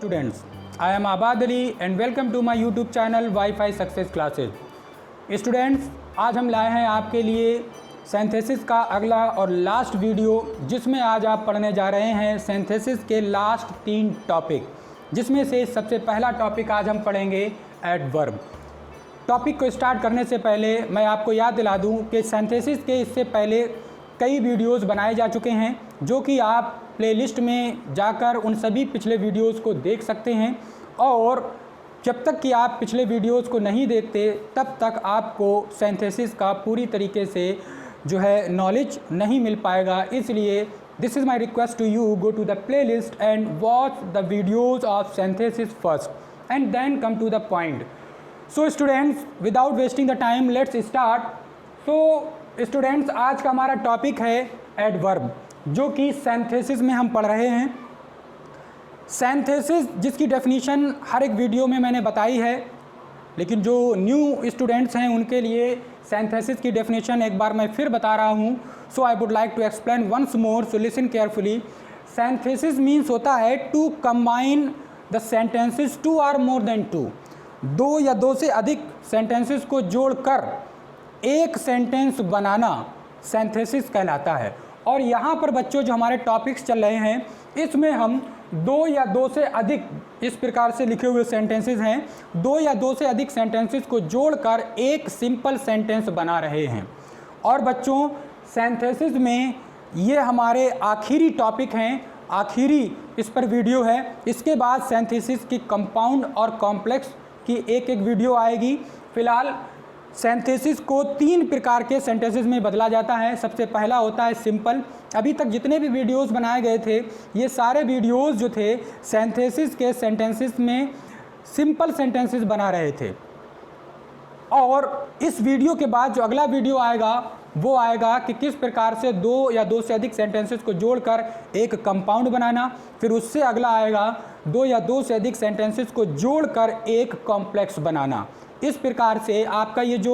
Students, I am Abad Ali and welcome to my YouTube channel Wi-Fi Success Classes. Students, आज हम लाए हैं आपके लिए सिंथेसिस का अगला और लास्ट वीडियो, जिसमें आज आप पढ़ने जा रहे हैं सिंथेसिस के लास्ट 3 टॉपिक, जिसमें से सबसे पहला टॉपिक आज हम पढ़ेंगे एडवर्ब। टॉपिक को स्टार्ट करने से पहले मैं आपको याद दिला दूं कि सिंथेसिस के इससे पहले कई वीडियोस बनाए जा चुके हैं, जो कि आप प्लेलिस्ट में जाकर उन सभी पिछले वीडियोस को देख सकते हैं। और जब तक कि आप पिछले वीडियोस को नहीं देखते तब तक आपको सिंथेसिस का पूरी तरीके से जो है नॉलेज नहीं मिल पाएगा। इसलिए this is my request to you, go to the playlist and watch the videos of synthesis first and then come to the point. So students, without wasting the time let's start. So students, आज का हमारा topic है adverb, जो कि synthesis में हम पढ़ रहे हैं। सिंथेसिस जिसकी डेफिनेशन हर एक वीडियो में मैंने बताई है, लेकिन जो न्यू स्टूडेंट्स हैं उनके लिए सिंथेसिस की डेफिनेशन एक बार मैं फिर बता रहा हूँ। So I would like to explain once more, so listen carefully. Synthesis means होता है टू कंबाइन द सेंटेंसेस 2 और मोर देन 2, 2 या 2 से अधिक सेंटेंसेस को जोड़कर एक सेंटेंस बनाना सिंथेसिस कहलाता है। और यहाँ पर बच्चों जो हमारे टॉपिक्स चल रहे हैं, इसमें हम 2 या 2 से अधिक इस प्रकार से लिखे हुए सेंटेंसेस हैं, 2 या 2 से अधिक सेंटेंसेस को जोड़कर एक सिंपल सेंटेंस बना रहे हैं। और बच्चों, सिंथेसिस में ये हमारे आखिरी टॉपिक हैं, आखिरी इस पर वीडियो है। इसके बाद सिंथेसिस की कंपाउंड और कॉम्प्लेक्स की एक वीडियो आएगी। फिलहाल सिंथेसिस को 3 प्रकार के सेंटेंसेस में बदला जाता है। सबसे पहला होता है सिंपल। अभी तक जितने भी वीडियोस बनाए गए थे, ये सारे वीडियोस जो थे सिंथेसिस के सेंटेंसेस में सिंपल सेंटेंसेस बना रहे थे। और इस वीडियो के बाद जो अगला वीडियो आएगा वो आएगा कि किस प्रकार से 2 या 2 से अधिक सेंटेंसेस को जोड़कर एक कंपाउंड बनाना। फिर उससे अगला आएगा 2 या 2 से अधिक सेंटेंसेस को जोड़कर एक कॉम्प्लेक्स बनाना। इस प्रकार से आपका ये जो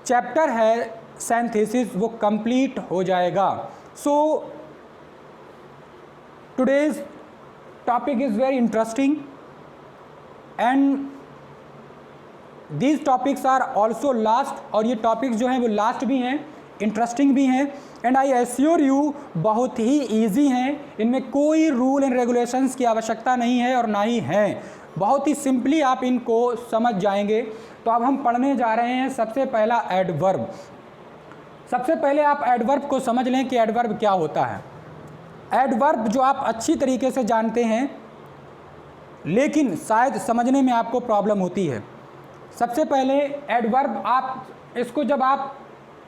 चैप्टर है सिंथेसिस वो कंप्लीट हो जाएगा। So today's topic is very interesting and these topics are also last. और ये टॉपिक्स जो हैं वो लास्ट भी हैं, इंटरेस्टिंग भी हैं, एंड आई एश्योर यू बहुत ही ईजी हैं। इनमें कोई रूल एंड रेगुलेशंस की आवश्यकता नहीं है और ना ही है, बहुत ही सिंपली आप इनको समझ जाएंगे। तो अब हम पढ़ने जा रहे हैं सबसे पहला एडवर्ब। सबसे पहले आप एडवर्ब को समझ लें कि एडवर्ब क्या होता है। एडवर्ब जो आप अच्छी तरीके से जानते हैं, लेकिन शायद समझने में आपको प्रॉब्लम होती है। सबसे पहले एडवर्ब, आप इसको जब आप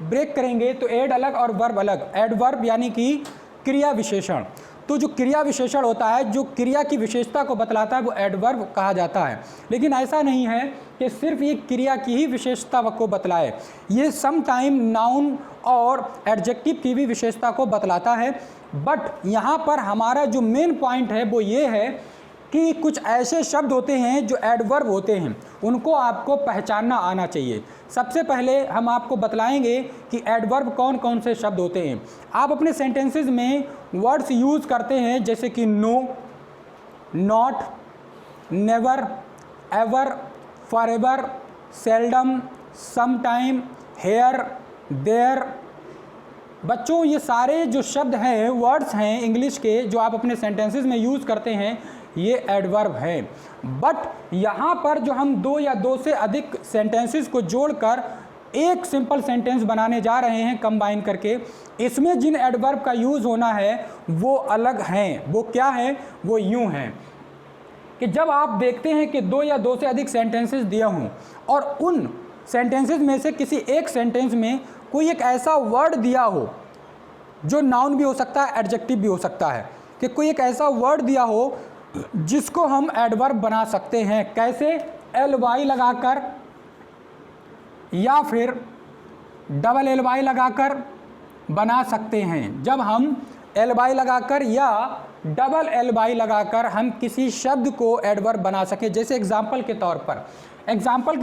ब्रेक करेंगे तो एड अलग और वर्ब अलग। एडवर्ब यानी कि क्रिया विशेषण। तो जो क्रिया विशेषण होता है, जो क्रिया की विशेषता को बतलाता है, वो एडवर्ब कहा जाता है। लेकिन ऐसा नहीं है कि सिर्फ ये क्रिया की ही विशेषता को बतलाए, ये सम टाइम नाउन और एडजेक्टिव की भी विशेषता को बतलाता है। बट यहाँ पर हमारा जो मेन पॉइंट है वो ये है कि कुछ ऐसे शब्द होते हैं जो एडवर्ब होते हैं, उनको आपको पहचानना आना चाहिए। सबसे पहले हम आपको बतलाएंगे कि एडवर्ब कौन कौन से शब्द होते हैं। आप अपने सेंटेंसेस में वर्ड्स यूज़ करते हैं जैसे कि no, not, never, ever, forever, seldom, sometime, here, there. बच्चों, ये सारे जो शब्द हैं, वर्ड्स हैं इंग्लिश के, जो आप अपने सेंटेंसेस में यूज़ करते हैं, ये एडवर्ब हैं। बट यहाँ पर जो हम 2 या 2 से अधिक सेंटेंसेस को जोड़कर एक सिंपल सेंटेंस बनाने जा रहे हैं कंबाइन करके, इसमें जिन एडवर्ब का यूज़ होना है वो अलग हैं। वो क्या है? वो यूँ हैं कि जब आप देखते हैं कि 2 या 2 से अधिक सेंटेंसेस दिए हों और उन सेंटेंसेस में से किसी एक सेंटेंस में कोई एक ऐसा वर्ड दिया हो जो नाउन भी हो सकता है, एडजेक्टिव भी हो सकता है, कि कोई एक ऐसा वर्ड दिया हो जिसको हम एडवर्ब बना सकते हैं। कैसे? ly लगाकर या फिर ly लगाकर बना सकते हैं। जब हम ly लगाकर या ly लगाकर हम किसी शब्द को एडवर्ब बना सकें। जैसे एग्जाम्पल के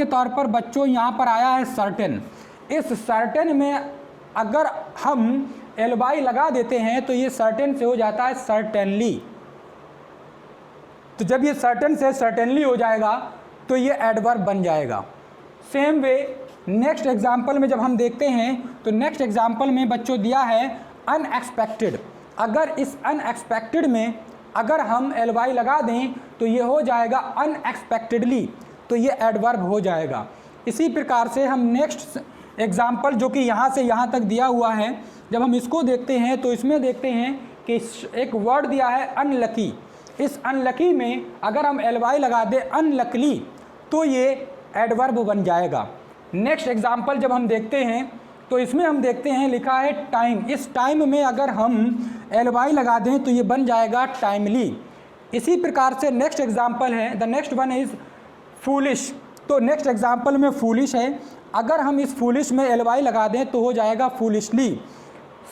तौर पर बच्चों यहाँ पर आया है सर्टेन। इस सर्टेन में अगर हम ly लगा देते हैं तो ये सर्टेन से हो जाता है सर्टेनली। तो जब ये सर्टेन से सर्टेनली हो जाएगा तो ये एडवर्ब बन जाएगा। सेम वे नेक्स्ट एग्जाम्पल में जब हम देखते हैं तो नेक्स्ट एग्जाम्पल में बच्चों दिया है अनएक्सपेक्टेड। अगर इस अनएक्सपेक्टेड में अगर हम ly लगा दें तो ये हो जाएगा अनएक्सपेक्टेडली, तो ये एडवर्ब हो जाएगा। इसी प्रकार से हम नेक्स्ट एग्जाम्पल जो कि यहाँ से यहाँ तक दिया हुआ है, जब हम इसको देखते हैं तो इसमें देखते हैं कि एक वर्ड दिया है अनलकी। इस अनलकी में अगर हम ly लगा दें अनलकली तो ये एडवर्ब बन जाएगा। नेक्स्ट एग्जाम्पल जब हम देखते हैं तो इसमें हम देखते हैं लिखा है टाइम। इस टाइम में अगर हम ly लगा दें तो ये बन जाएगा टाइमली। इसी प्रकार से नेक्स्ट एग्जाम्पल है, the next one is foolish. तो नेक्स्ट एग्जाम्पल में फूलिश है, अगर हम इस फूलिश में ly लगा दें तो हो जाएगा फूलिशली।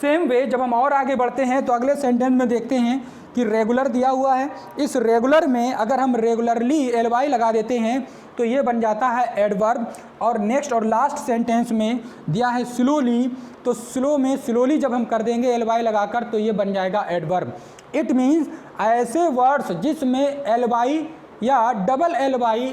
सेम वे जब हम और आगे बढ़ते हैं तो अगले सेंटेंस में देखते हैं कि रेगुलर दिया हुआ है। इस रेगुलर में अगर हम रेगुलरली ly लगा देते हैं तो ये बन जाता है एडवर्ब। और नेक्स्ट और लास्ट सेंटेंस में दिया है स्लोली, तो स्लो में स्लोली जब हम कर देंगे ly लगाकर तो ये बन जाएगा एडवर्ब। इट मीन्स ऐसे वर्ड्स जिसमें ly या डबल ly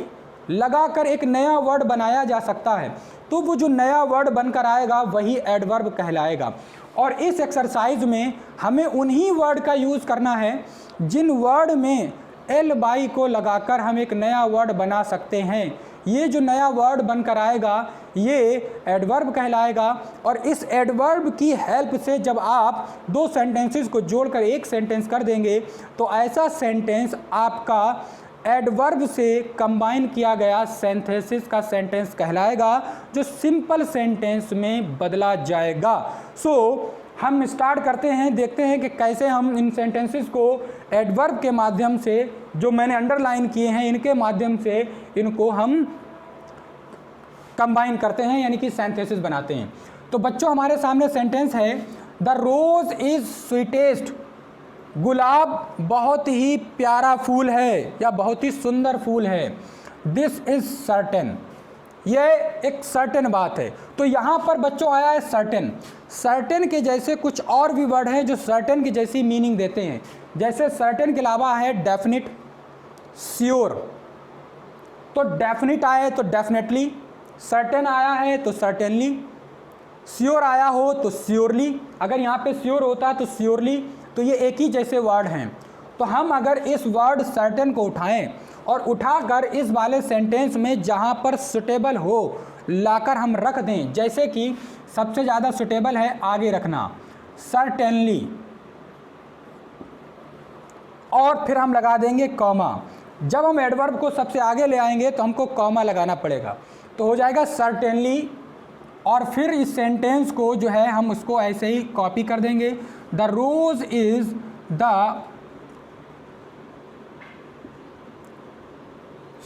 लगाकर एक नया वर्ड बनाया जा सकता है, तो वो जो नया वर्ड बनकर आएगा वही एडवर्ब कहलाएगा। और इस एक्सरसाइज में हमें उन्हीं वर्ड का यूज़ करना है जिन वर्ड में ly को लगाकर हम एक नया वर्ड बना सकते हैं। ये जो नया वर्ड बनकर आएगा ये एडवर्ब कहलाएगा। और इस एडवर्ब की हेल्प से जब आप दो सेंटेंसेस को जोड़कर एक सेंटेंस कर देंगे तो ऐसा सेंटेंस आपका एडवर्ब से कंबाइन किया गया सिंथेसिस का सेंटेंस कहलाएगा, जो सिंपल सेंटेंस में बदला जाएगा। हम स्टार्ट करते हैं, देखते हैं कि कैसे हम इन सेंटेंसेस को एडवर्ब के माध्यम से, जो मैंने अंडरलाइन किए हैं इनके माध्यम से इनको हम कंबाइन करते हैं, यानी कि सिंथेसिस बनाते हैं। तो बच्चों हमारे सामने सेंटेंस है, द रोज़ इज़ स्वीटेस्ट। गुलाब बहुत ही प्यारा फूल है या बहुत ही सुंदर फूल है। दिस इज़ सर्टेन, यह एक सर्टेन बात है। तो यहाँ पर बच्चों आया है सर्टेन। सर्टेन के जैसे कुछ और भी वर्ड हैं जो सर्टेन की जैसी मीनिंग देते हैं। जैसे सर्टेन के अलावा है डेफिनिट, श्योर। तो डेफिनिट आया है तो डेफिनेटली, सर्टेन आया है तो सर्टेनली, श्योर आया हो तो श्योरली। अगर यहाँ पे श्योर होता तो श्योरली, तो ये एक ही जैसे वर्ड हैं। तो हम अगर इस वर्ड सर्टेन को उठाएं और उठाकर इस वाले सेंटेंस में जहाँ पर सुटेबल हो लाकर हम रख दें, जैसे कि सबसे ज़्यादा सुटेबल है आगे रखना सर्टेनली, और फिर हम लगा देंगे कॉमा। जब हम एडवर्ब को सबसे आगे ले आएंगे तो हमको कॉमा लगाना पड़ेगा, तो हो जाएगा सर्टेनली। और फिर इस सेंटेंस को जो है हम उसको ऐसे ही कॉपी कर देंगे, the rose is the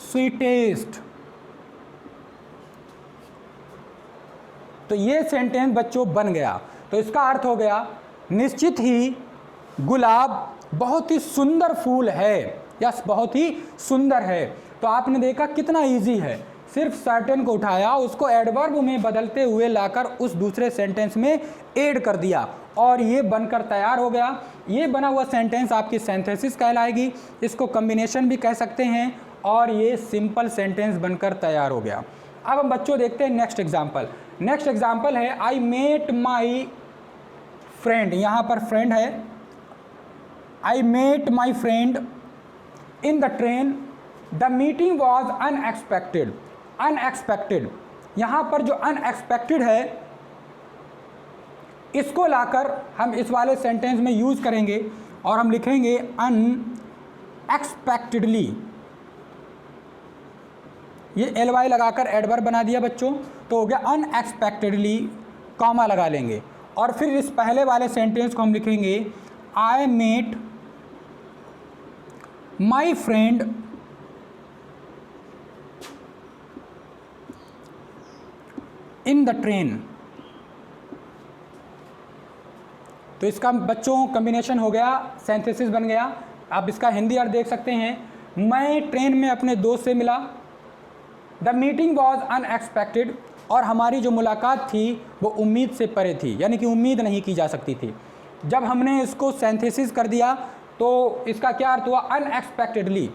sweetest. तो ये सेंटेंस बच्चों बन गया। तो इसका अर्थ हो गया निश्चित ही गुलाब बहुत ही सुंदर फूल है या बहुत ही सुंदर है। तो आपने देखा कितना इजी है, सिर्फ सर्टेन को उठाया, उसको एडवर्ब में बदलते हुए लाकर उस दूसरे सेंटेंस में ऐड कर दिया और ये बनकर तैयार हो गया। ये बना हुआ सेंटेंस आपकी सिंथेसिस कहलाएगी, इसको कॉम्बिनेशन भी कह सकते हैं, और ये सिंपल सेंटेंस बनकर तैयार हो गया। अब हम बच्चों देखते हैं नेक्स्ट एग्जाम्पल। नेक्स्ट एग्जाम्पल है आई मेट माई फ्रेंड। यहाँ पर फ्रेंड है, I met my friend in the train, the meeting was unexpected. Unexpected, यहाँ पर जो अनएक्सपेक्टेड है इसको लाकर हम इस वाले सेंटेंस में यूज़ करेंगे और हम लिखेंगे अनएक्सपेक्टेडली। ये ly लगाकर एडवर्ब बना दिया बच्चों, तो हो गया अनएक्सपेक्टेडली, कॉमा लगा लेंगे। और फिर इस पहले वाले सेंटेंस को हम लिखेंगे I met my friend in the train. तो इसका बच्चों कॉम्बिनेशन हो गया, सिंथेसिस बन गया। आप इसका हिंदी अर्थ देख सकते हैं, मैं ट्रेन में अपने दोस्त से मिला, द मीटिंग वॉज अनएक्सपेक्टेड, और हमारी जो मुलाकात थी वो उम्मीद से परे थी, यानी कि उम्मीद नहीं की जा सकती थी। जब हमने इसको सिंथेसिस कर दिया तो इसका क्या अर्थ हुआ, अनएक्सपेक्टेडली।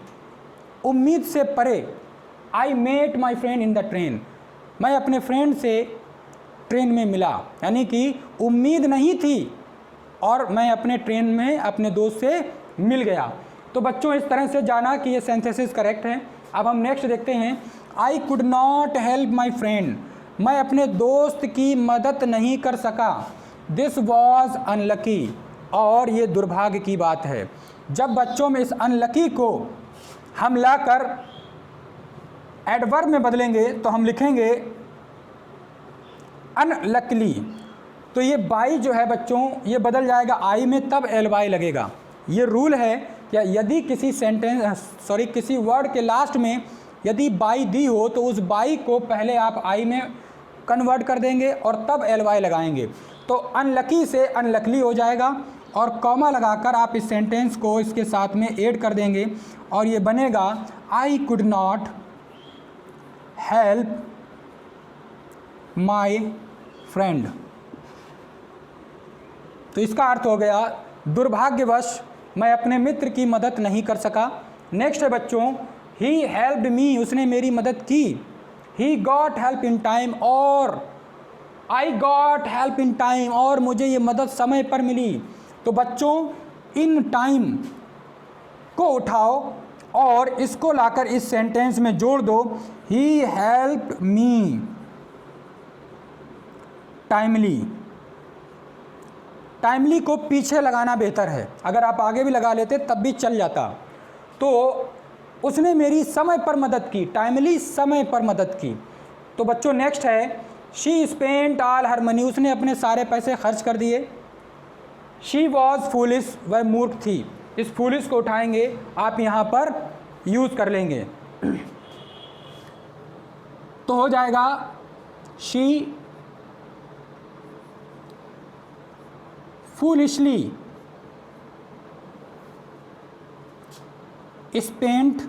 उम्मीद से परे, I met my friend in the train, मैं अपने फ्रेंड से ट्रेन में मिला, यानी कि उम्मीद नहीं थी और मैं अपने ट्रेन में अपने दोस्त से मिल गया। तो बच्चों इस तरह से जाना कि ये सिंथेसिस करेक्ट है। अब हम नेक्स्ट देखते हैं, I could not help my friend, मैं अपने दोस्त की मदद नहीं कर सका, दिस वॉज अनलकी, और ये दुर्भाग्य की बात है। जब बच्चों में इस अनलकी को हम लाकर एडवर्ब में बदलेंगे तो हम लिखेंगे अनलकली, तो ये बाई जो है बच्चों ये बदल जाएगा आई में, तब एल वाई लगेगा। ये रूल है कि यदि किसी किसी वर्ड के लास्ट में यदि बाई दी हो तो उस बाई को पहले आप आई में कन्वर्ट कर देंगे और तब एल वाई लगाएंगे। तो अनलकी से अनलकली हो जाएगा और कॉमा लगाकर आप इस सेंटेंस को इसके साथ में ऐड कर देंगे और ये बनेगा I could not help my friend. तो इसका अर्थ हो गया दुर्भाग्यवश मैं अपने मित्र की मदद नहीं कर सका। नेक्स्ट है बच्चों, ही हेल्प्ड मी, उसने मेरी मदद की। He got help in time, और I got help in time, और मुझे ये मदद समय पर मिली। तो बच्चों इन टाइम को उठाओ और इसको लाकर इस सेंटेंस में जोड़ दो, he helped me timely. Timely को पीछे लगाना बेहतर है, अगर आप आगे भी लगा लेते तब भी चल जाता। तो उसने मेरी समय पर मदद की, टाइमली समय पर मदद की। तो बच्चों नेक्स्ट है, she spent all her money, उसने अपने सारे पैसे खर्च कर दिए। शी वॉज फूलिश, वह मूर्ख थी। इस फूलिश को उठाएंगे आप यहाँ पर यूज़ कर लेंगे तो हो जाएगा she foolishly spent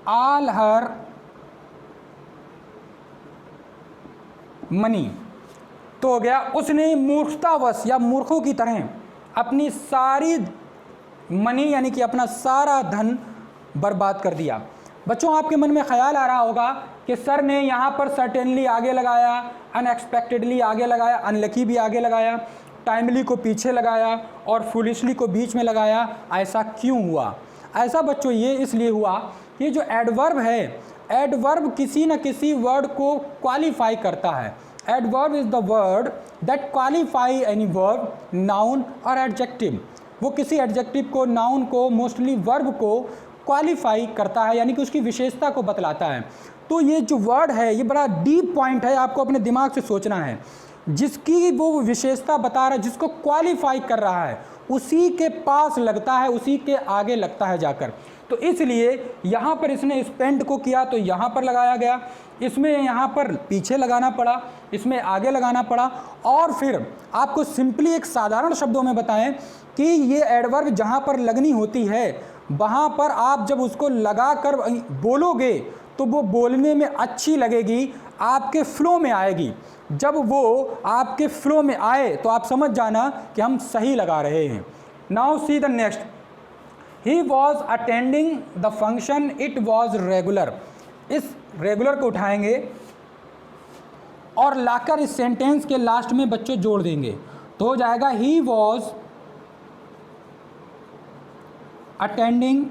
all her money। तो हो गया उसने मूर्खतावश या मूर्खों की तरह अपनी सारी मनी यानी कि अपना सारा धन बर्बाद कर दिया। बच्चों आपके मन में ख्याल आ रहा होगा कि सर ने यहाँ पर सर्टेनली आगे लगाया, अनएक्सपेक्टेडली आगे लगाया, अनलकी भी आगे लगाया, टाइमली को पीछे लगाया और फुलिशली को बीच में लगाया, ऐसा क्यों हुआ? ऐसा बच्चों ये इसलिए हुआ कि जो एडवर्ब है, एडवर्ब किसी न किसी वर्ड को क्वालिफाई करता है। Adverb is the word that qualify any verb, noun और एडजेक्टिव। वो किसी एडजेक्टिव को, नाउन को, मोस्टली वर्ब को क्वालिफाई करता है, यानी कि उसकी विशेषता को बतलाता है। तो ये जो वर्ड है ये बड़ा डीप पॉइंट है, आपको अपने दिमाग से सोचना है। जिसकी वो विशेषता बता रहा है, जिसको क्वालिफाई कर रहा है, उसी के पास लगता है, उसी के आगे लगता है जाकर। तो इसलिए यहाँ पर इसने स्पेंड को किया तो यहाँ पर लगाया गया, इसमें यहाँ पर पीछे लगाना पड़ा, इसमें आगे लगाना पड़ा। और फिर आपको सिंपली एक साधारण शब्दों में बताएं कि ये एडवर्ब जहाँ पर लगनी होती है वहाँ पर आप जब उसको लगा कर बोलोगे तो वो बोलने में अच्छी लगेगी, आपके फ्लो में आएगी। जब वो आपके फ्लो में आए तो आप समझ जाना कि हम सही लगा रहे हैं। Now see the next, he was attending the function, it was regular. इस रेगुलर को उठाएंगे और लाकर इस सेंटेंस के लास्ट में बच्चों जोड़ देंगे तो हो जाएगा he was attending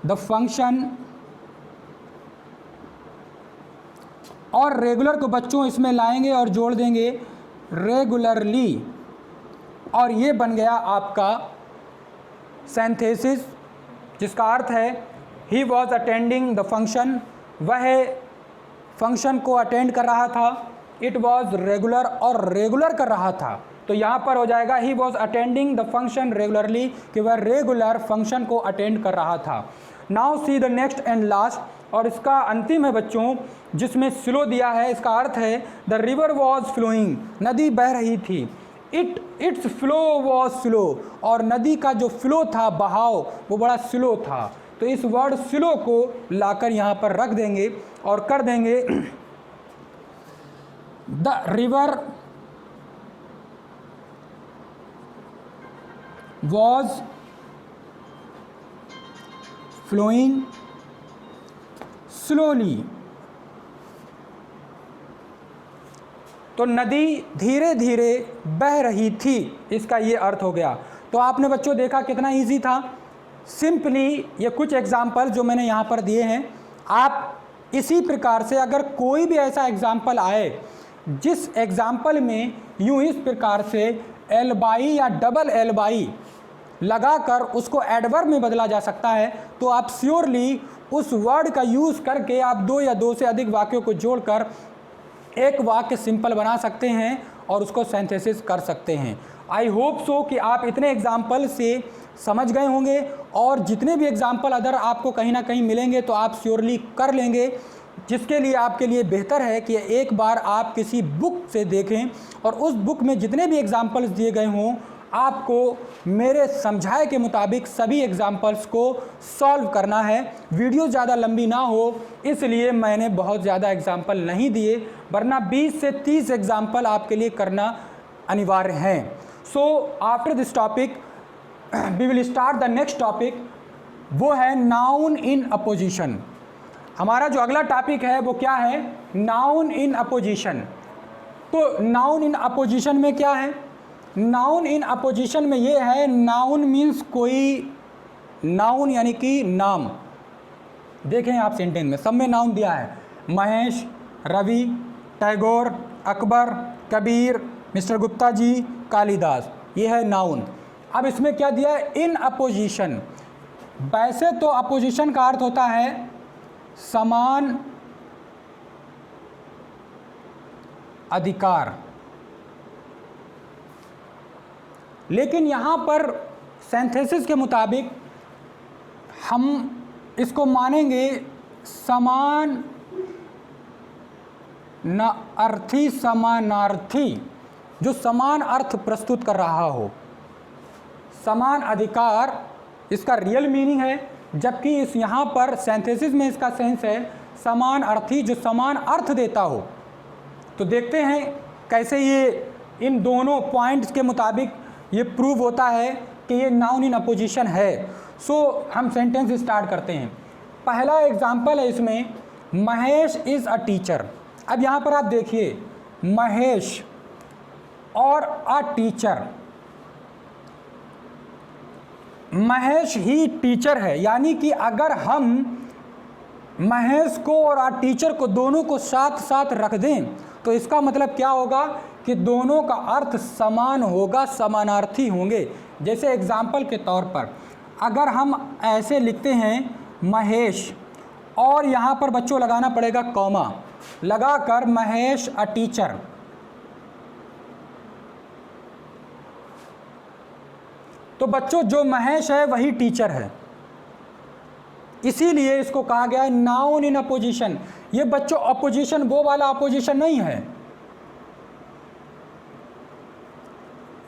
the function, और रेगुलर को बच्चों इसमें लाएंगे और जोड़ देंगे रेगुलरली, और ये बन गया आपका सिंथेसिस, जिसका अर्थ है he was attending the function, वह फंक्शन को अटेंड कर रहा था, इट वॉज रेगुलर, और रेगुलर कर रहा था। तो यहाँ पर हो जाएगा he was attending the function regularly, कि वह रेगुलर फंक्शन को अटेंड कर रहा था। Now see the next and last, और इसका अंतिम है बच्चों जिसमें स्लो दिया है। इसका अर्थ है द रिवर वॉज फ्लोइंग, नदी बह रही थी। इट्स फ्लो वॉज स्लो, और नदी का जो फ्लो था, बहाव, वो बड़ा स्लो था। तो इस वर्ड स्लो को लाकर यहाँ पर रख देंगे और कर देंगे the river was flowing slowly. तो नदी धीरे धीरे बह रही थी, इसका ये अर्थ हो गया। तो आपने बच्चों देखा कितना इजी था। सिंपली ये कुछ एग्जाम्पल जो मैंने यहाँ पर दिए हैं, आप इसी प्रकार से अगर कोई भी ऐसा एग्जाम्पल आए जिस एग्जाम्पल में यूँ इस प्रकार से एल बाई या डबल एल बाई लगाकर उसको एडवर्ब में बदला जा सकता है, तो आप श्योरली उस वर्ड का यूज़ करके आप दो या दो से अधिक वाक्यों को जोड़कर एक वाक्य सिंपल बना सकते हैं और उसको सिंथेसिस कर सकते हैं। आई होप सो कि आप इतने एग्जाम्पल से समझ गए होंगे, और जितने भी एग्जाम्पल अदर आपको कहीं ना कहीं मिलेंगे तो आप श्योरली कर लेंगे, जिसके लिए आपके लिए बेहतर है कि एक बार आप किसी बुक से देखें और उस बुक में जितने भी एग्जाम्पल्स दिए गए हों आपको मेरे समझाए के मुताबिक सभी एग्जाम्पल्स को सॉल्व करना है। वीडियो ज़्यादा लंबी ना हो इसलिए मैंने बहुत ज़्यादा एग्जाम्पल नहीं दिए, वरना 20 से 30 एग्जाम्पल आपके लिए करना अनिवार्य हैं। So after this topic we will start the next topic, वो है नाउन इन अपोजिशन। हमारा जो अगला टॉपिक है वो क्या है? Noun in opposition. तो नाउन इन अपोजिशन में क्या है? नाउन इन अपोजिशन में ये है, नाउन मीन्स कोई, नाउन यानी कि नाम। देखें आप सेंटेंस में सब में नाउन दिया है, महेश, रवि, टैगोर, अकबर, कबीर, मिस्टर गुप्ता जी, कालिदास, ये है नाउन। अब इसमें क्या दिया है? In opposition. वैसे तो अपोजिशन का अर्थ होता है समान अधिकार, लेकिन यहाँ पर सिंथेसिस के मुताबिक हम इसको मानेंगे समान न अर्थी, समानार्थी, जो समान अर्थ प्रस्तुत कर रहा हो। समान अधिकार इसका रियल मीनिंग है, जबकि इस यहाँ पर सिंथेसिस में इसका सेंस है समान अर्थी, जो समान अर्थ देता हो। तो देखते हैं कैसे ये इन दोनों पॉइंट्स के मुताबिक ये प्रूव होता है कि ये नाउन इन अपोजिशन है। सो हम सेंटेंस स्टार्ट करते हैं। पहला एग्जाम्पल है इसमें, महेश इज़ अ टीचर। अब यहाँ पर आप देखिए, महेश और a teacher, Mahesh he teacher है, यानी कि अगर हम महेश को और अ टीचर को दोनों को साथ साथ रख दें तो इसका मतलब क्या होगा कि दोनों का अर्थ समान होगा, समानार्थी होंगे। जैसे एग्जाम्पल के तौर पर अगर हम ऐसे लिखते हैं महेश, और यहाँ पर बच्चों लगाना पड़ेगा कॉमा, लगाकर महेश अ टीचर, तो बच्चों जो महेश है वही टीचर है, इसीलिए इसको कहा गया है नाउन इन अपोजिशन। ये बच्चों अपोजिशन वो वाला अपोजिशन नहीं है,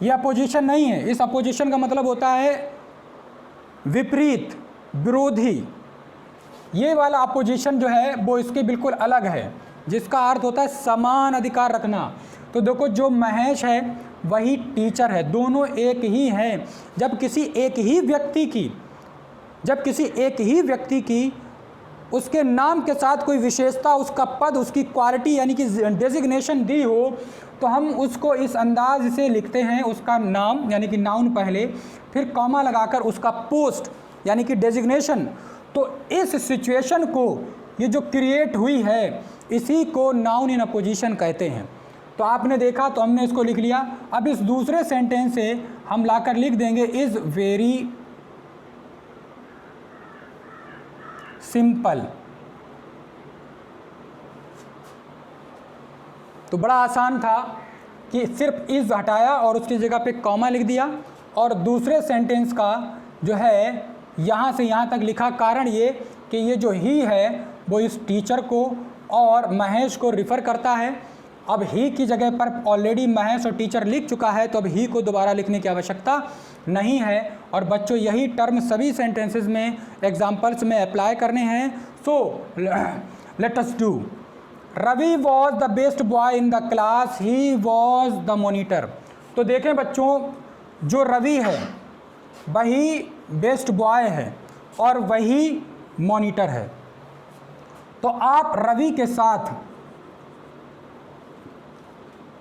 ये अपोजिशन नहीं है। इस अपोजिशन का मतलब होता है विपरीत, विरोधी। ये वाला अपोजिशन जो है वो इसके बिल्कुल अलग है, जिसका अर्थ होता है समान अधिकार रखना। तो देखो जो महेश है वही टीचर है, दोनों एक ही हैं। जब किसी एक ही व्यक्ति की उसके नाम के साथ कोई विशेषता, उसका पद, उसकी क्वालिटी यानी कि डेजिग्नेशन दी हो तो हम उसको इस अंदाज से लिखते हैं, उसका नाम यानी कि नाउन पहले, फिर कॉमा लगाकर उसका पोस्ट यानी कि डेजिग्नेशन। तो इस सिचुएशन को, ये जो क्रिएट हुई है, इसी को नाउन इन अपोजिशन कहते हैं। तो आपने देखा तो हमने इसको लिख लिया। अब इस दूसरे सेंटेंस से हम लाकर लिख देंगे इज़ वेरी सिंपल। तो बड़ा आसान था कि सिर्फ इज़ हटाया और उसकी जगह पे कॉमा लिख दिया, और दूसरे सेंटेंस का जो है यहाँ से यहाँ तक लिखा। कारण ये कि ये जो ही है वो इस टीचर को और महेश को रिफ़र करता है। अब ही की जगह पर ऑलरेडी महेश और टीचर लिख चुका है, तो अब ही को दोबारा लिखने की आवश्यकता नहीं है। और बच्चों यही टर्म सभी सेंटेंसेस में, एग्जाम्पल्स में अप्लाई करने हैं। So let us do. Ravi was the best boy in the class, he was the monitor. तो देखें बच्चों, जो रवि है वही बेस्ट बॉय है और वही मॉनिटर है। तो आप रवि के साथ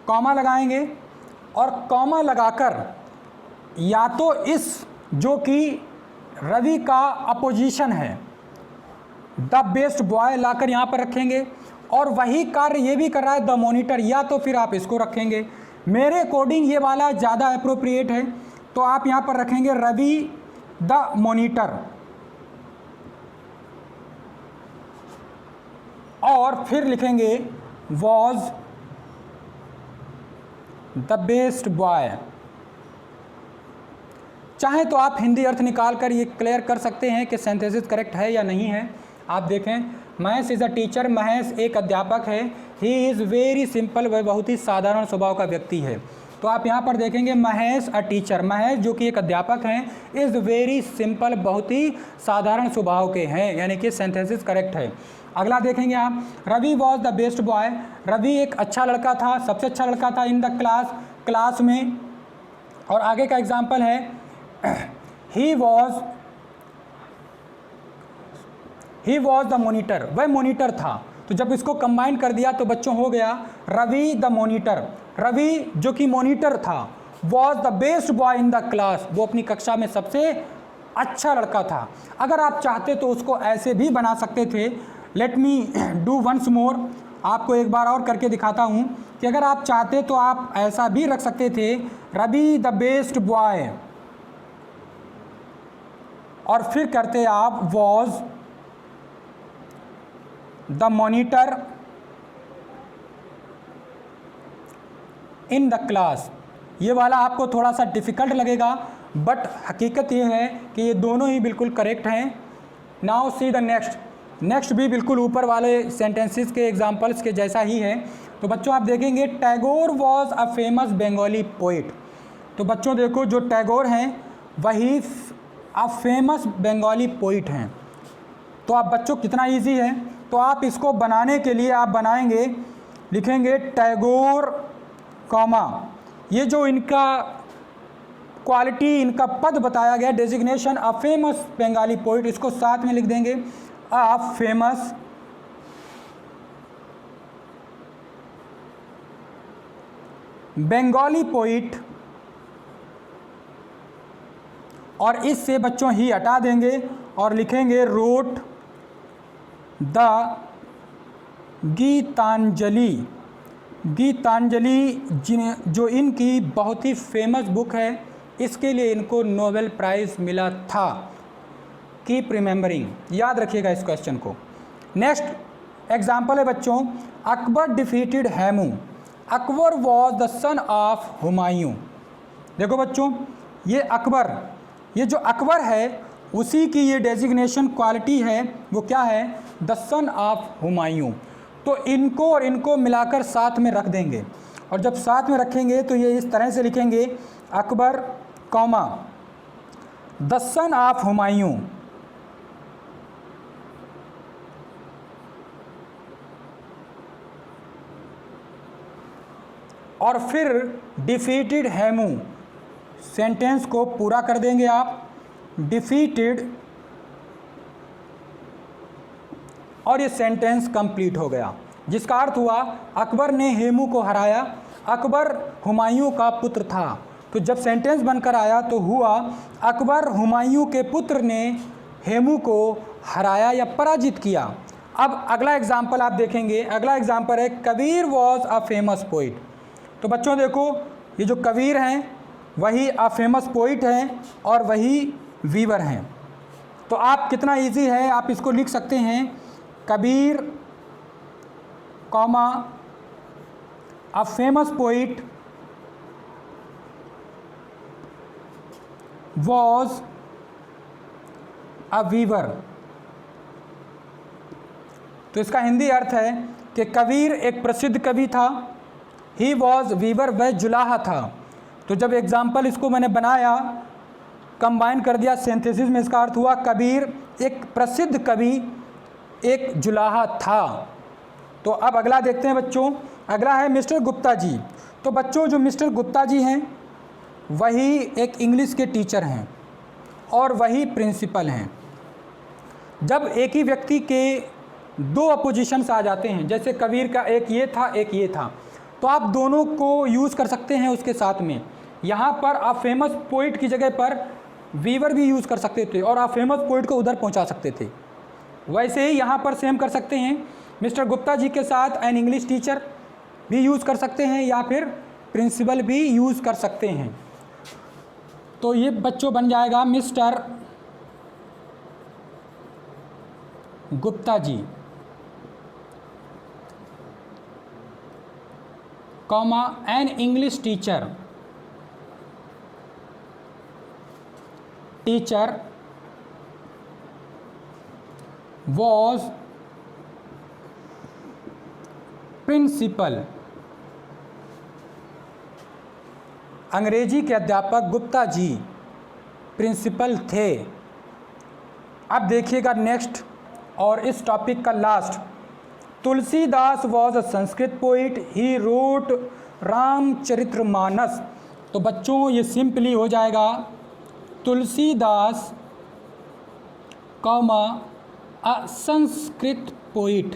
कॉमा लगाएंगे और कॉमा लगाकर या तो इस जो कि रवि का अपोजिशन है द बेस्ट बॉय लाकर यहाँ पर रखेंगे, और वही कार्य ये भी कर रहा है द मॉनिटर, या तो फिर आप इसको रखेंगे। मेरे अकॉर्डिंग ये वाला ज़्यादा अप्रोप्रिएट है, तो आप यहाँ पर रखेंगे रवि द मॉनिटर और फिर लिखेंगे वॉज द बेस्ट बॉय। चाहे तो आप हिंदी अर्थ निकाल कर ये क्लियर कर सकते हैं कि सिंथेसिस करेक्ट है या नहीं है। आप देखें, Mahesh is a teacher, Mahesh एक अध्यापक है। ही इज़ वेरी सिंपल, वह बहुत ही साधारण स्वभाव का व्यक्ति है। तो आप यहाँ पर देखेंगे महेश अ टीचर, महेश जो कि एक अध्यापक हैं, इज़ वेरी सिंपल, बहुत ही साधारण स्वभाव के हैं, यानी कि सिंथेसिस करेक्ट है। अगला देखेंगे आप, Ravi was the best boy, Ravi एक अच्छा लड़का था, सबसे अच्छा लड़का था इन द क्लास, क्लास में। और आगे का एग्जाम्पल है ही वॉज द मॉनिटर, वह मॉनिटर था। तो जब इसको कंबाइन कर दिया तो बच्चों हो गया रवि द मॉनिटर। रवि जो कि मॉनिटर था, was the best boy in the class, वो अपनी कक्षा में सबसे अच्छा लड़का था। अगर आप चाहते तो उसको ऐसे भी बना सकते थे। Let me do once more, आपको एक बार और करके दिखाता हूँ कि अगर आप चाहते तो आप ऐसा भी रख सकते थे रवि द बेस्ट बॉय, और फिर करते आप was the monitor in the class. ये वाला आपको थोड़ा सा डिफ़िकल्ट लगेगा, बट हकीकत ये है कि ये दोनों ही बिल्कुल करेक्ट हैं। नाउ सी द नेक्स्ट भी बिल्कुल ऊपर वाले सेंटेंसेस के एग्जांपल्स के जैसा ही है। तो बच्चों आप देखेंगे Tagore was a famous Bengali poet. तो बच्चों देखो, जो टैगोर हैं वही अ फेमस बंगाली पोइट हैं। तो आप बच्चों कितना इजी है, तो आप इसको बनाने के लिए आप बनाएंगे, लिखेंगे टैगोर कॉमा, ये जो इनका क्वालिटी, इनका पद बताया गया, designation a famous Bengali poet, इसको साथ में लिख देंगे अ फेमस बंगाली पोइट, और इससे बच्चों ही हटा देंगे और लिखेंगे रोट द गीतांजलि। गीतांजलि जो इनकी बहुत ही फेमस बुक है, इसके लिए इनको नोबेल प्राइज़ मिला था। कीप रिमेंबरिंग, याद रखिएगा इस क्वेश्चन को। नेक्स्ट एग्जाम्पल है बच्चों, Akbar defeated Hemu. Akbar was the son of Humayun. देखो बच्चों, ये अकबर, ये जो अकबर है उसी की ये डेजिग्नेशन क्वालिटी है, वो क्या है, द सन ऑफ हुमायूं। तो इनको और इनको मिलाकर साथ में रख देंगे, और जब साथ में रखेंगे तो ये इस तरह से लिखेंगे Akbar comma the son of Humayun, और फिर डिफीटेड हेमू, सेंटेंस को पूरा कर देंगे आप, डिफीटेड, और ये सेंटेंस कंप्लीट हो गया, जिसका अर्थ हुआ अकबर ने हेमू को हराया। अकबर हुमायूं का पुत्र था। तो जब सेंटेंस बनकर आया तो हुआ अकबर हुमायूं के पुत्र ने हेमू को हराया या पराजित किया। अब अगला एग्जाम्पल आप देखेंगे, अगला एग्जाम्पल है Kabir was a famous poet. तो बच्चों देखो, ये जो कबीर हैं वही अ फेमस पोइट हैं और वही वीवर हैं। तो आप कितना इजी है, आप इसको लिख सकते हैं Kabir comma a famous poet was a weaver. तो इसका हिंदी अर्थ है कि कबीर एक प्रसिद्ध कवि था, ही वॉज वीवर, वह जुलाहा था। तो जब एग्जाम्पल इसको मैंने बनाया, कंबाइन कर दिया सिंथेसिस में, इसका अर्थ हुआ कबीर एक प्रसिद्ध कवि, एक जुलाहा था। तो अब अगला देखते हैं बच्चों, अगला है मिस्टर गुप्ता जी। तो बच्चों जो मिस्टर गुप्ता जी हैं वही एक इंग्लिश के टीचर हैं, और वही प्रिंसिपल हैं। जब एक ही व्यक्ति के दो अपोजिशंस आ जाते हैं, जैसे कबीर का एक ये था एक ये था, तो आप दोनों को यूज़ कर सकते हैं उसके साथ में। यहाँ पर आप फेमस पोइट की जगह पर वीवर भी यूज़ कर सकते थे और आप फेमस पोइट को उधर पहुँचा सकते थे। वैसे ही यहाँ पर सेम कर सकते हैं, मिस्टर गुप्ता जी के साथ एन इंग्लिश टीचर भी यूज़ कर सकते हैं या फिर प्रिंसिपल भी यूज़ कर सकते हैं। तो ये बच्चों बन जाएगा Mr Gupta ji comma an English teacher was principal. अंग्रेजी के अध्यापक गुप्ता जी प्रिंसिपल थे। अब देखिएगा नेक्स्ट और इस टॉपिक का last, Tulsidas was a Sanskrit poet, he wrote Ramcharitmanas. तो बच्चों ये सिंपली हो जाएगा तुलसीदास कॉमा अ संस्कृत पोइट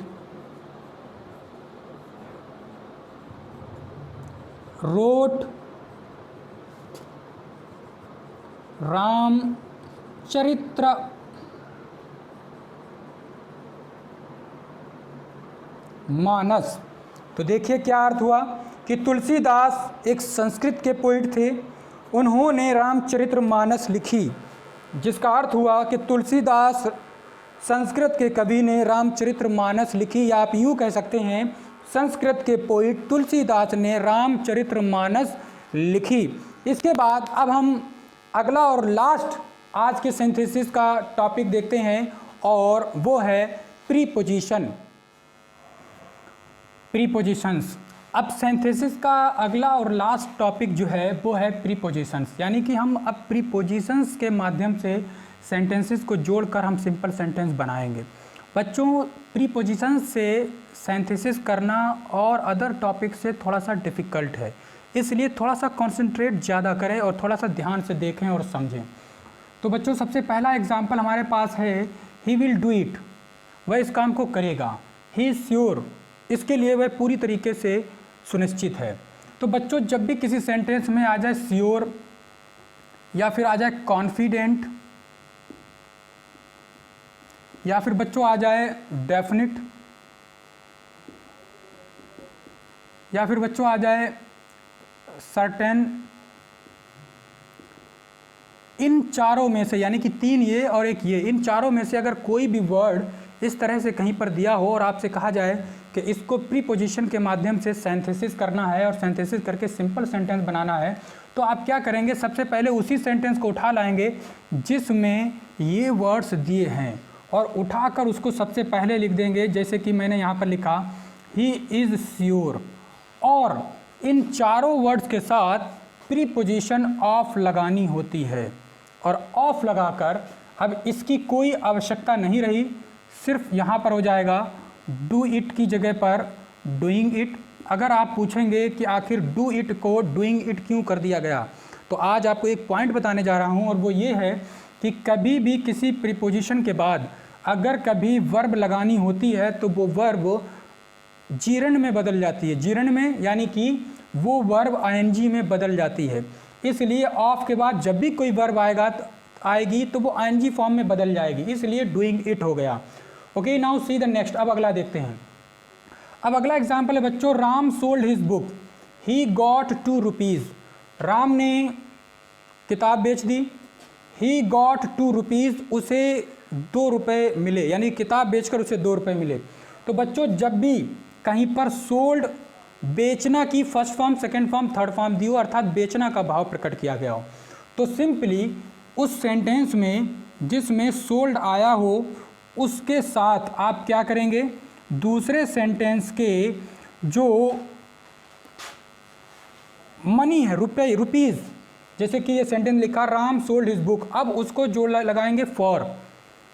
रोट रामचरित्र मानस। तो देखिए क्या अर्थ हुआ कि तुलसीदास एक संस्कृत के पोइट थे, उन्होंने रामचरितमानस लिखी, जिसका अर्थ हुआ कि तुलसीदास संस्कृत के कवि ने रामचरितमानस लिखी, या आप यूँ कह सकते हैं संस्कृत के पोइट तुलसीदास ने रामचरितमानस लिखी। इसके बाद अब हम अगला और लास्ट आज के सिंथेसिस का टॉपिक देखते हैं और वो है प्रीपोजिशन, प्रीपोजिशंस। अब सिंथेसिस का अगला और लास्ट टॉपिक जो है वो है प्रीपोजिशंस, यानी कि हम अब प्रीपोजिशंस के माध्यम से सेंटेंसेस को जोड़कर हम सिंपल सेंटेंस बनाएंगे। बच्चों प्रीपोजिशंस से सिंथेसिस करना और अदर टॉपिक से थोड़ा सा डिफ़िकल्ट है, इसलिए थोड़ा सा कंसंट्रेट ज़्यादा करें और थोड़ा सा ध्यान से देखें और समझें। तो बच्चों सबसे पहला एग्जाम्पल हमारे पास है ही विल डू इट, वह इस काम को करेगा। ही इज़ श्योर, इसके लिए वह पूरी तरीके से सुनिश्चित है। तो बच्चों जब भी किसी सेंटेंस में आ जाए श्योर या फिर आ जाए कॉन्फिडेंट या फिर बच्चों आ जाए डेफिनिट या फिर बच्चों आ जाए सर्टेन, इन चारों में से, यानी कि तीन ये और एक ये, इन चारों में से अगर कोई भी वर्ड इस तरह से कहीं पर दिया हो और आपसे कहा जाए कि इसको प्रीपोजिशन के माध्यम से सिंथेसिस करना है और सिंथेसिस करके सिंपल सेंटेंस बनाना है, तो आप क्या करेंगे, सबसे पहले उसी सेंटेंस को उठा लाएंगे जिसमें ये वर्ड्स दिए हैं और उठाकर उसको सबसे पहले लिख देंगे। जैसे कि मैंने यहाँ पर लिखा ही इज़ श्योर, और इन चारों वर्ड्स के साथ प्रीपोजिशन ऑफ लगानी होती है और ऑफ लगाकर अब इसकी कोई आवश्यकता नहीं रही, सिर्फ यहाँ पर हो जाएगा डू इट की जगह पर डूइंग इट। अगर आप पूछेंगे कि आखिर डू इट को डूइंग इट क्यों कर दिया गया, तो आज आपको एक पॉइंट बताने जा रहा हूँ और वो ये है कि कभी भी किसी प्रीपोजिशन के बाद अगर कभी वर्ब लगानी होती है तो वो वर्ब जीरन में बदल जाती है, जीरन में यानी कि वो वर्ब आईएनजी में बदल जाती है। इसलिए ऑफ के बाद जब भी कोई वर्ब आएगी तो वो आईएनजी फॉर्म में बदल जाएगी, इसलिए डूइंग इट हो गया। Okay, now see the next. अब अगला देखते हैं। अब अगला एग्जाम्पल है बच्चों, Ram sold his book, he got 2 rupees. Ram ने किताब बेच दी, ही गॉट 2 रुपीज़, उसे 2 रुपये मिले, यानी किताब बेचकर उसे 2 रुपये मिले। तो बच्चों जब भी कहीं पर सोल्ड बेचना की first form, second form, third form दी हो, अर्थात बेचना का भाव प्रकट किया गया हो, तो सिंपली उस सेंटेंस में जिसमें सोल्ड आया हो उसके साथ आप क्या करेंगे, दूसरे सेंटेंस के जो मनी है, रुपए, रुपीज़, जैसे कि ये सेंटेंस लिखा राम सोल्ड हिज बुक, अब उसको जो लगाएंगे फॉर,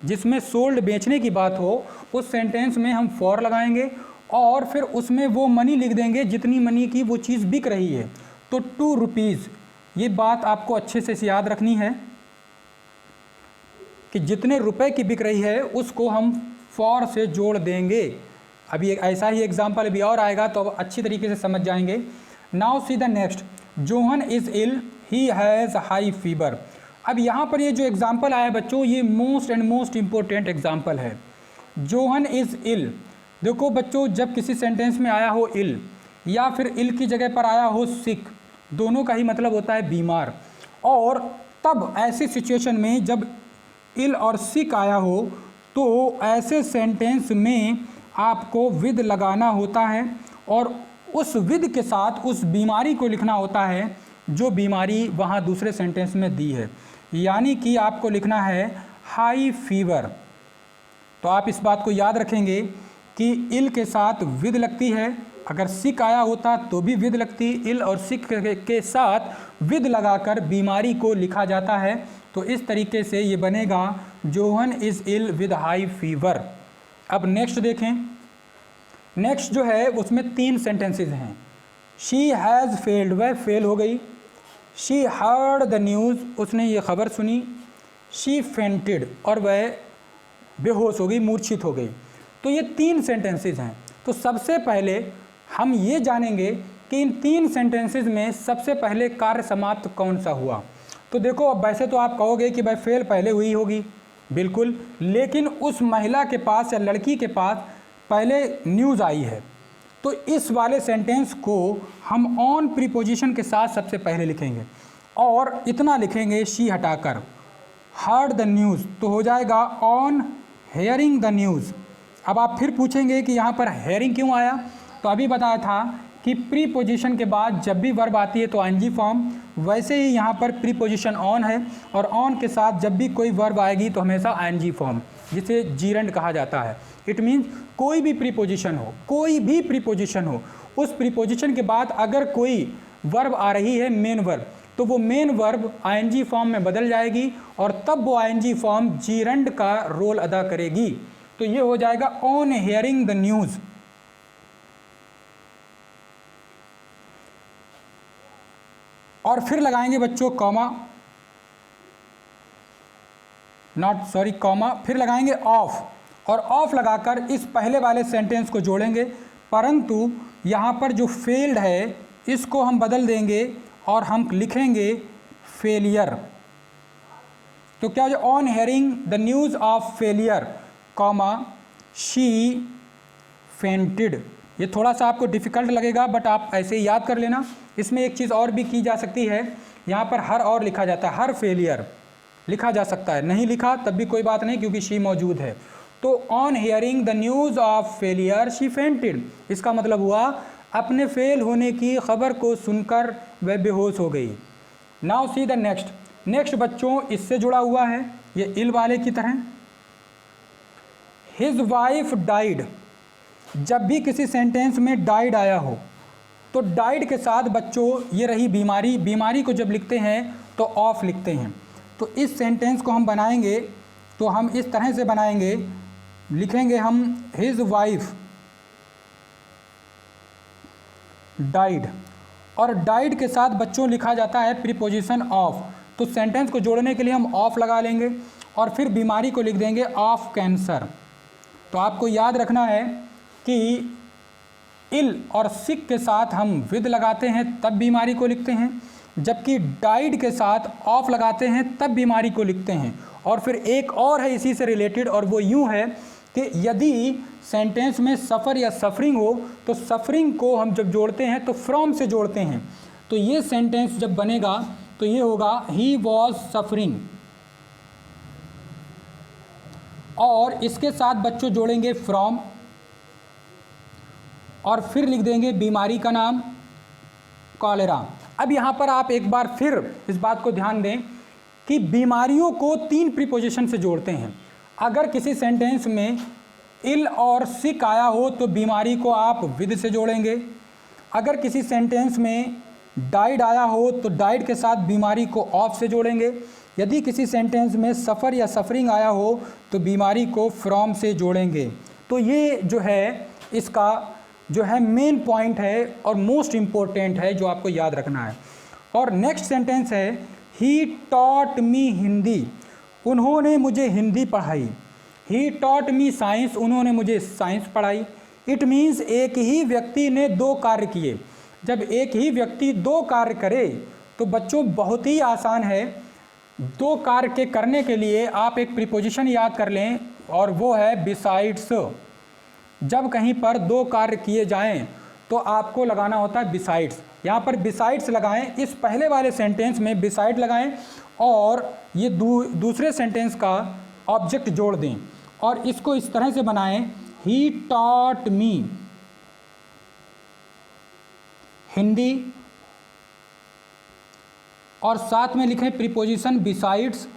जिसमें सोल्ड बेचने की बात हो उस सेंटेंस में हम फॉर लगाएंगे और फिर उसमें वो मनी लिख देंगे जितनी मनी की वो चीज़ बिक रही है। तो 2 रुपीज़, ये बात आपको अच्छे से याद रखनी है। कि जितने रुपए की बिक रही है उसको हम फॉर से जोड़ देंगे। अभी एक ऐसा ही एग्जाम्पल अभी और आएगा तो अब अच्छी तरीके से समझ जाएंगे। Now see the next, John is ill, he has high fever. अब यहाँ पर ये जो एग्जाम्पल आया है बच्चों, ये most and most important example है। जोहन इज़ इल, देखो बच्चों, जब किसी सेंटेंस में आया हो इल या फिर इल की जगह पर आया हो सिक, दोनों का ही मतलब होता है बीमार। और तब ऐसी सिचुएशन में जब इल और सिक आया हो तो ऐसे सेंटेंस में आपको विद लगाना होता है और उस विद के साथ उस बीमारी को लिखना होता है जो बीमारी वहाँ दूसरे सेंटेंस में दी है। यानी कि आपको लिखना है हाई फीवर। तो आप इस बात को याद रखेंगे कि इल के साथ विद लगती है, अगर सिक आया होता तो भी विद लगती, इल और सिक के साथ विद लगाकर बीमारी को लिखा जाता है। तो इस तरीके से ये बनेगा John is ill with high fever. अब नेक्स्ट देखें, नेक्स्ट जो है उसमें 3 सेंटेंसेस हैं। शी हैज़ फेल्ड, वह फेल हो गई। शी हर्ड द न्यूज़, उसने ये खबर सुनी। शी फेंटेड, और वह बेहोश हो गई, मूर्छित हो गई। तो ये 3 सेंटेंसेस हैं। तो सबसे पहले हम ये जानेंगे कि इन 3 सेंटेंसेस में सबसे पहले कार्य समाप्त कौन सा हुआ। तो देखो, अब वैसे तो आप कहोगे कि भाई फेल पहले हुई होगी, बिल्कुल, लेकिन उस महिला के पास या लड़की के पास पहले न्यूज़ आई है। तो इस वाले सेंटेंस को हम ऑन प्रीपोजिशन के साथ सबसे पहले लिखेंगे और इतना लिखेंगे शी हटाकर, हर्ड द न्यूज़, तो हो जाएगा ऑन हेयरिंग द न्यूज़। अब आप फिर पूछेंगे कि यहाँ पर हेयरिंग क्यों आया, तो अभी बताया था कि प्रीपोजिशन के बाद जब भी वर्ब आती है तो आईएनजी फॉर्म, वैसे ही यहाँ पर प्रीपोजिशन ऑन है और ऑन के साथ जब भी कोई वर्ब आएगी तो हमेशा आईएनजी फॉर्म, जिसे जीरेंड कहा जाता है। इट मीन्स कोई भी प्रीपोजिशन हो, कोई भी प्रीपोजिशन हो, उस प्रीपोजिशन के बाद अगर कोई वर्ब आ रही है मेन वर्ब, तो वो मेन वर्ब आईएनजी फॉर्म में बदल जाएगी और तब वो आईएनजी फॉर्म जीरेंड का रोल अदा करेगी। तो ये हो जाएगा ऑन हेयरिंग द न्यूज़। और फिर लगाएंगे बच्चों कॉमा, नॉट सॉरी कॉमा, फिर लगाएंगे ऑफ, और ऑफ लगाकर इस पहले वाले सेंटेंस को जोड़ेंगे। परंतु यहाँ पर जो फेल्ड है इसको हम बदल देंगे और हम लिखेंगे फेलियर। तो क्या हो जाए, on hearing the news of failure comma she fainted. ये थोड़ा सा आपको डिफ़िकल्ट लगेगा बट आप ऐसे ही याद कर लेना। इसमें एक चीज़ और भी की जा सकती है, यहाँ पर हर और लिखा जाता है, हर फेलियर लिखा जा सकता है, नहीं लिखा तब भी कोई बात नहीं क्योंकि शी मौजूद है। तो on hearing the news of failure she fainted, इसका मतलब हुआ अपने फेल होने की खबर को सुनकर वह बेहोश हो गई। Now see the next, next बच्चों इससे जुड़ा हुआ है, ये इल वाले की तरह। हिज वाइफ डाइड, जब भी किसी सेंटेंस में डाइड आया हो तो डाइड के साथ बच्चों ये रही बीमारी, बीमारी को जब लिखते हैं तो ऑफ लिखते हैं। तो इस सेंटेंस को हम बनाएंगे तो हम इस तरह से बनाएंगे, लिखेंगे हम हिज वाइफ डाइड, और डाइड के साथ बच्चों लिखा जाता है प्रीपोजिशन ऑफ। तो सेंटेंस को जोड़ने के लिए हम ऑफ लगा लेंगे और फिर बीमारी को लिख देंगे ऑफ कैंसर। तो आपको याद रखना है कि इल और सिक के साथ हम विद लगाते हैं तब बीमारी को लिखते हैं, जबकि डाइड के साथ ऑफ लगाते हैं तब बीमारी को लिखते हैं। और फिर एक और है इसी से रिलेटेड, और वो यूँ है कि यदि सेंटेंस में सफ़र या सफरिंग हो तो सफरिंग को हम जब जोड़ते हैं तो फ्रॉम से जोड़ते हैं। तो ये सेंटेंस जब बनेगा तो ये होगा ही वॉज सफरिंग, और इसके साथ बच्चों जोड़ेंगे फ्रॉम और फिर लिख देंगे बीमारी का नाम कॉलेरा। अब यहाँ पर आप एक बार फिर इस बात को ध्यान दें कि बीमारियों को 3 प्रीपोजिशन से जोड़ते हैं। अगर किसी सेंटेंस में इल और सिक आया हो तो बीमारी को आप विद से जोड़ेंगे। अगर किसी सेंटेंस में डाइड आया हो तो डाइड के साथ बीमारी को ऑफ से जोड़ेंगे। यदि किसी सेंटेंस में सफ़र या सफरिंग आया हो तो बीमारी को फ्रॉम से जोड़ेंगे। तो ये जो है इसका जो है मेन पॉइंट है और मोस्ट इम्पोर्टेंट है जो आपको याद रखना है। और नेक्स्ट सेंटेंस है ही टॉट मी हिंदी। उन्होंने मुझे हिंदी पढ़ाई। ही टॉट मी साइंस, उन्होंने मुझे साइंस पढ़ाई। इट मीन्स एक ही व्यक्ति ने दो कार्य किए। जब एक ही व्यक्ति दो कार्य करे तो बच्चों बहुत ही आसान है। दो कार्य के करने के लिए आप एक प्रीपोजिशन याद कर लें और वो है बिसाइड्स। जब कहीं पर दो कार्य किए जाएं तो आपको लगाना होता है बिसाइड्स। यहाँ पर बिसाइड्स लगाएं, इस पहले वाले सेंटेंस में बिसाइड लगाएं और ये दूसरे सेंटेंस का ऑब्जेक्ट जोड़ दें और इसको इस तरह से बनाएं, ही टॉट मी हिंदी, और साथ में लिखें प्रीपोजिशन बिसाइड्स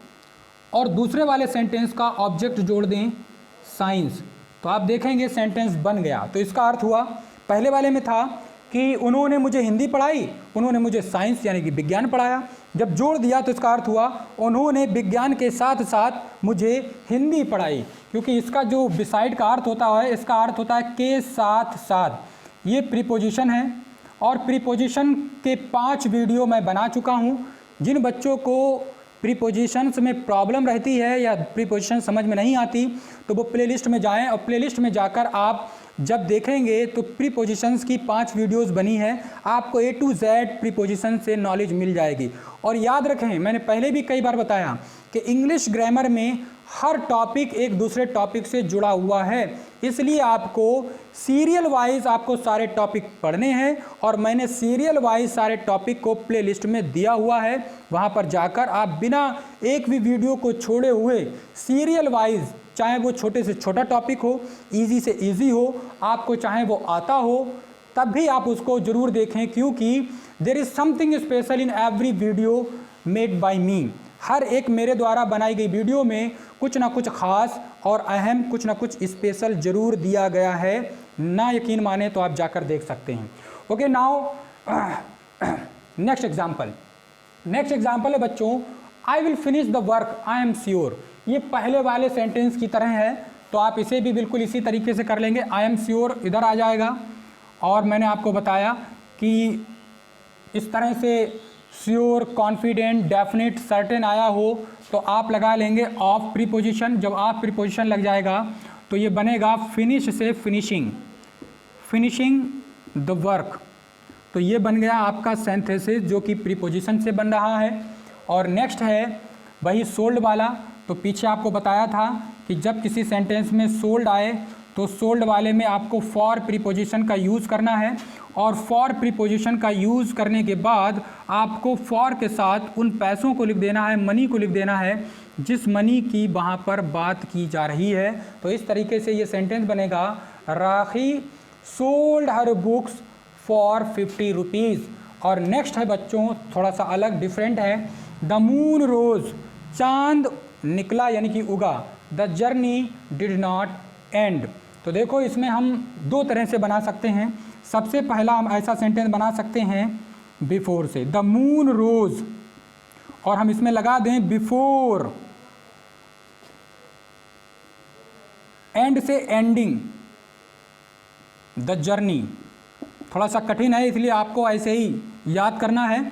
और दूसरे वाले सेंटेंस का ऑब्जेक्ट जोड़ दें साइंस। तो आप देखेंगे सेंटेंस बन गया। तो इसका अर्थ हुआ, पहले वाले में था कि उन्होंने मुझे हिंदी पढ़ाई, उन्होंने मुझे साइंस यानी कि विज्ञान पढ़ाया। जब जोड़ दिया तो इसका अर्थ हुआ उन्होंने विज्ञान के साथ साथ मुझे हिंदी पढ़ाई, क्योंकि इसका जो बिसाइड का अर्थ होता है, इसका अर्थ होता है के साथ साथ। ये प्रीपोजिशन है और प्रीपोजिशन के 5 वीडियो मैं बना चुका हूँ। जिन बच्चों को प्रीपोजिशंस में प्रॉब्लम रहती है या प्रीपोजिशन समझ में नहीं आती तो वो प्लेलिस्ट में जाएं और प्लेलिस्ट में जाकर आप जब देखेंगे तो प्रीपोजिशंस की 5 वीडियोस बनी है, आपको A to Z प्रीपोजिशन से नॉलेज मिल जाएगी। और याद रखें, मैंने पहले भी कई बार बताया कि इंग्लिश ग्रामर में हर टॉपिक एक दूसरे टॉपिक से जुड़ा हुआ है, इसलिए आपको सीरियल वाइज आपको सारे टॉपिक पढ़ने हैं और मैंने सीरियल वाइज सारे टॉपिक को प्लेलिस्ट में दिया हुआ है। वहाँ पर जाकर आप बिना एक भी वीडियो को छोड़े हुए सीरियल वाइज, चाहे वो छोटे से छोटा टॉपिक हो, इजी से इजी हो, आपको चाहे वो आता हो, तब भी आप उसको ज़रूर देखें, क्योंकि there is something special in every video made by me. हर एक मेरे द्वारा बनाई गई वीडियो में कुछ ना कुछ ख़ास और अहम, कुछ ना कुछ स्पेशल ज़रूर दिया गया है। ना यकीन माने तो आप जाकर देख सकते हैं। ओके, नाउ नेक्स्ट एग्जाम्पल है बच्चों, I will finish the work I am sure. ये पहले वाले सेंटेंस की तरह है, तो आप इसे भी बिल्कुल इसी तरीके से कर लेंगे। आई एम श्योर इधर आ जाएगा और मैंने आपको बताया कि इस तरह से श्योर, कॉन्फिडेंट, डेफिनेट, सर्टेन आया हो तो आप लगा लेंगे ऑफ प्रीपोजिशन। जब ऑफ प्रीपोजिशन लग जाएगा तो ये बनेगा फिनिश से फिनिशिंग, फिनिशिंग द वर्क। तो ये बन गया आपका सिंथेसिस जो कि प्रीपोजिशन से बन रहा है। और नेक्स्ट है वही सोल्ड वाला। तो पीछे आपको बताया था कि जब किसी सेंटेंस में सोल्ड आए तो सोल्ड वाले में आपको फॉर प्रीपोजिशन का यूज़ करना है और फॉर प्रीपोजिशन का यूज़ करने के बाद आपको फॉर के साथ उन पैसों को लिख देना है, मनी को लिख देना है जिस मनी की वहाँ पर बात की जा रही है। तो इस तरीके से ये सेंटेंस बनेगा, Rakhi sold her books for 50 rupees. और नेक्स्ट है बच्चों थोड़ा सा अलग, डिफरेंट है, द मून रोज, चांद निकला यानी कि उगा, the journey did not and. तो देखो इसमें हम दो तरह से बना सकते हैं। सबसे पहला हम ऐसा सेंटेंस बना सकते हैं बिफोर से, द मून रोज, और हम इसमें लगा दें बिफोर, एंड से एंडिंग द जर्नी। थोड़ा सा कठिन है इसलिए आपको ऐसे ही याद करना है।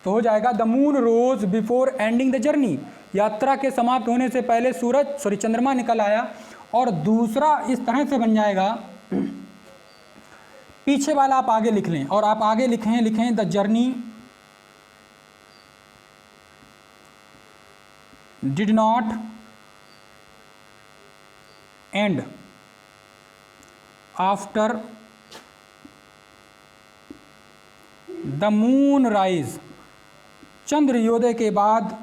तो हो जाएगा the moon rose before ending the journey, यात्रा के समाप्त होने से पहले चंद्रमा निकल आया। और दूसरा इस तरह से बन जाएगा, पीछे वाला आप आगे लिख लें और आप आगे लिखें the journey did not end after the moonrise, चंद्रोदय के बाद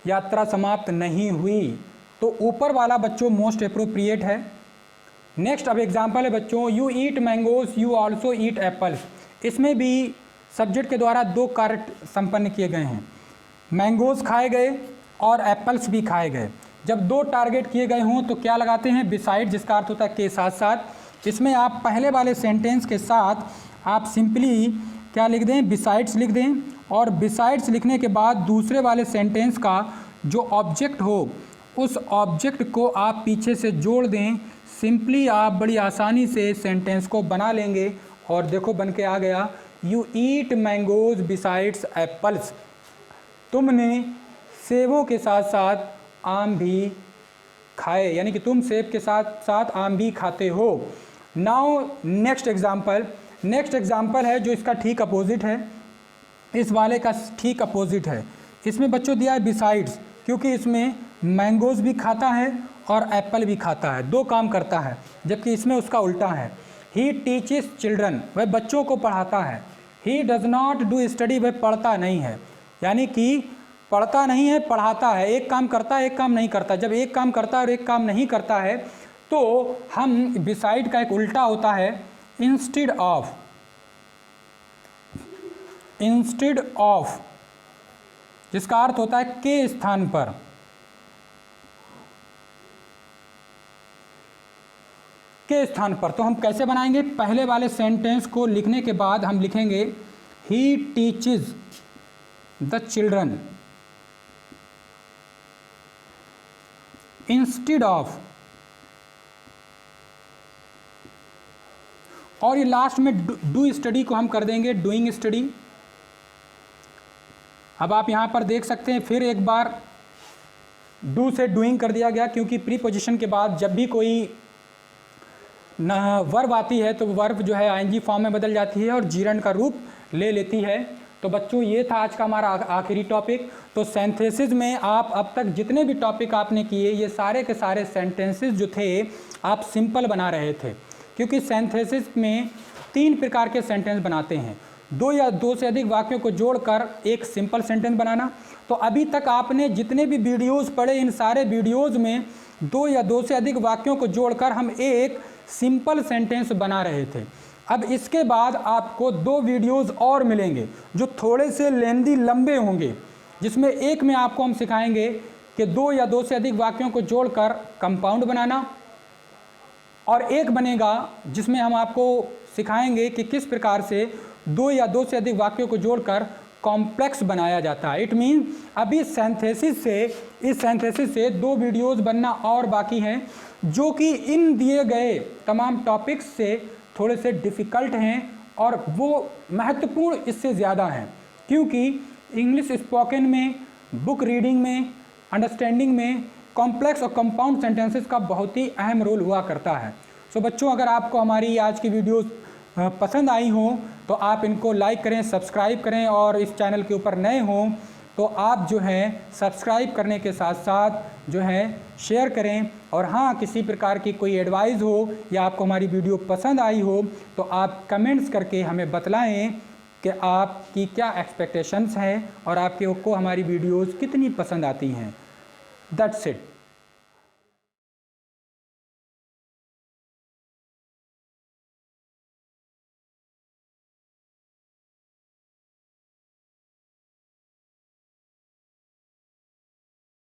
यात्रा समाप्त नहीं हुई। तो ऊपर वाला बच्चों मोस्ट अप्रोप्रिएट है। नेक्स्ट अब एग्जाम्पल है बच्चों, you eat mangoes you also eat apples. इसमें भी सब्जेक्ट के द्वारा दो कार्य संपन्न किए गए हैं, मैंगोज खाए गए और एप्पल्स भी खाए गए। जब दो टारगेट किए गए हों तो क्या लगाते हैं, बिसाइड, जिसका अर्थ होता है के साथ साथ। इसमें आप पहले वाले सेंटेंस के साथ आप सिंपली क्या लिख दें, बिसाइड्स लिख दें, और बिसाइड्स लिखने के बाद दूसरे वाले सेंटेंस का जो ऑब्जेक्ट हो उस ऑब्जेक्ट को आप पीछे से जोड़ दें। सिंपली आप बड़ी आसानी से सेंटेंस को बना लेंगे। और देखो बन के आ गया, you eat mangoes besides apples. तुमने सेबों के साथ साथ आम भी खाए, यानी कि तुम सेब के साथ साथ आम भी खाते हो। नाउ नेक्स्ट एग्जाम्पल है जो इसका ठीक अपोजिट है, इस वाले का ठीक अपोजिट है। इसमें बच्चों दिया है बिसाइड्स, क्योंकि इसमें मैंगोज भी खाता है और एप्पल भी खाता है, दो काम करता है, जबकि इसमें उसका उल्टा है। ही टीचेस चिल्ड्रन, वह बच्चों को पढ़ाता है। He does not do study, वह पढ़ता नहीं है, यानी कि पढ़ता नहीं है, पढ़ाता है। एक काम करता है, एक काम नहीं करता। जब एक काम करता है और एक काम नहीं करता है तो हम बिसाइड का एक उल्टा होता है इंस्टेड ऑफ, जिसका अर्थ होता है के स्थान पर। के स्थान पर तो हम कैसे बनाएंगे, पहले वाले सेंटेंस को लिखने के बाद हम लिखेंगे he teaches the children instead of, और ये लास्ट में डू स्टडी को हम कर देंगे डूइंग स्टडी। अब आप यहां पर देख सकते हैं फिर एक बार डू से डूइंग कर दिया गया, क्योंकि प्रीपोजिशन के बाद जब भी कोई वर्ब आती है तो वर्ब जो है आईएनजी फॉर्म में बदल जाती है और जीरंड का रूप ले लेती है। तो बच्चों ये था आज का हमारा आखिरी टॉपिक। तो सेंथेसिस में आप अब तक जितने भी टॉपिक आपने किए, ये सारे के सारे सेंटेंसेस जो थे आप सिंपल बना रहे थे, क्योंकि सेंथेसिस में 3 प्रकार के सेंटेंस बनाते हैं, 2 या 2 से अधिक वाक्यों को जोड़कर एक सिंपल सेंटेंस बनाना। तो अभी तक आपने जितने भी वीडियोस पढ़े, इन सारे वीडियोस में 2 या 2 से अधिक वाक्यों को जोड़कर हम एक सिंपल सेंटेंस बना रहे थे। अब इसके बाद आपको 2 वीडियोस और मिलेंगे जो थोड़े से लेंदी लंबे होंगे, जिसमें एक में आपको हम सिखाएंगे कि 2 या 2 से अधिक वाक्यों को जोड़कर कंपाउंड बनाना, और एक बनेगा जिसमें हम आपको सिखाएंगे कि किस प्रकार से 2 या 2 से अधिक वाक्यों को जोड़कर कॉम्प्लेक्स बनाया जाता है। इट मीन अभी इस सेंथेसिस से 2 वीडियोस बनना और बाकी हैं, जो कि इन दिए गए तमाम टॉपिक्स से थोड़े से डिफ़िकल्ट हैं और वो महत्वपूर्ण इससे ज़्यादा हैं, क्योंकि इंग्लिश स्पोकन में, बुक रीडिंग में, अंडरस्टैंडिंग में कॉम्प्लेक्स और कंपाउंड सेंटेंसेस का बहुत ही अहम रोल हुआ करता है। सो बच्चों, अगर आपको हमारी आज की वीडियोस पसंद आई हों तो आप इनको लाइक करें, सब्सक्राइब करें, और इस चैनल के ऊपर नए हों तो आप जो है सब्सक्राइब करने के साथ साथ जो है शेयर करें। और हाँ, किसी प्रकार की कोई एडवाइस हो या आपको हमारी वीडियो पसंद आई हो तो आप कमेंट्स करके हमें बतलाएं कि आपकी क्या एक्सपेक्टेशंस हैं और आपको हमारी वीडियोस कितनी पसंद आती हैं। That's it.